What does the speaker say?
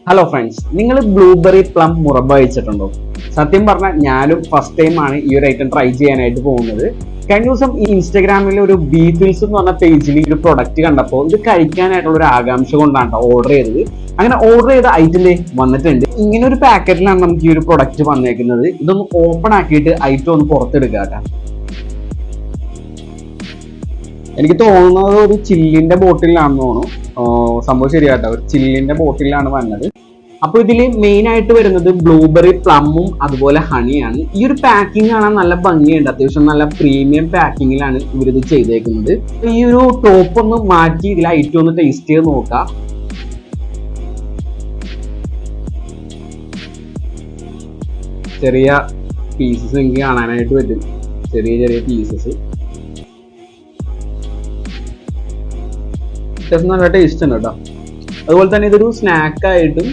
Hello friends, നിങ്ങൾ blueberry plum Murabba കഴിച്ചിട്ടുണ്ടോ? സത്യം പറഞ്ഞാൽ ഞാനും ഫസ്റ്റ് ടൈം ആണ് ഈ ഒരു ഐറ്റം ട്രൈ ചെയ്യാനായിട്ട് പോകുന്നത്. കഴിഞ്ഞ ദിവസം ഈ ഇൻസ്റ്റാഗ്രാമിൽ ഒരു ബീഫിൽസ് എന്ന് പറഞ്ഞ പേജിൽ ഈ ഒരു പ്രൊഡക്റ്റ് കണ്ടപ്പോൾ ഇത് കഴിക്കാനായിട്ടുള്ള ഒരു ആകാംക്ഷ കൊണ്ടാണ് ഓർഡർ ചെയ്തത്. അങ്ങനെ ഓർഡർ ചെയ്ത ഐറ്റം വന്നിട്ടുണ്ട്. ഇങ്ങനെ ഒരു പാക്കറ്റിലാണ് നമുക്ക് ഈ ഒരു പ്രൊഡക്റ്റ് വന്നേക്കുന്നത്. ഇതൊന്ന് ഓപ്പൺ ആക്കിയിട്ട് ഐറ്റം ഒന്ന് പുറത്തെടുക്കാം. എനിക്ക് തോന്നുന്നത് ഒരു ചില്ലിന്റെ ബോട്ടിലാണെന്ന് തോന്നുന്നു. സംഭവം ശരിയാട്ടോ, ഒരു ചില്ലിന്റെ ബോട്ടിലാണ് വന്നത്. അപ്പൊ ഇതിൽ മെയിൻ ആയിട്ട് വരുന്നത് ബ്ലൂബെറി പ്ലമ്മും അതുപോലെ ഹണിയാണ്. ഈ ഒരു പാക്കിംഗ് കാണാൻ നല്ല ഭംഗിയുണ്ട്, അത്യാവശ്യം നല്ല പ്രീമിയം പാക്കിങ്ങിലാണ് ഇവരിത് ചെയ്തേക്കുന്നത്. ഈ ഒരു ടോപ്പ് ഒന്ന് മാറ്റി ഇതിൽ ഐറ്റം ഒന്ന് ടേസ്റ്റ് ചെയ്ത് നോക്കാം. ചെറിയ പീസസ് എനിക്ക് കാണാനായിട്ട് പറ്റും, ചെറിയ ചെറിയ പീസസ്. അത്യാവശ്യം നല്ല ടേസ്റ്റ് ഉണ്ട് കേട്ടോ. അതുപോലെ തന്നെ ഇതൊരു സ്നാക്ക് ആയിട്ടും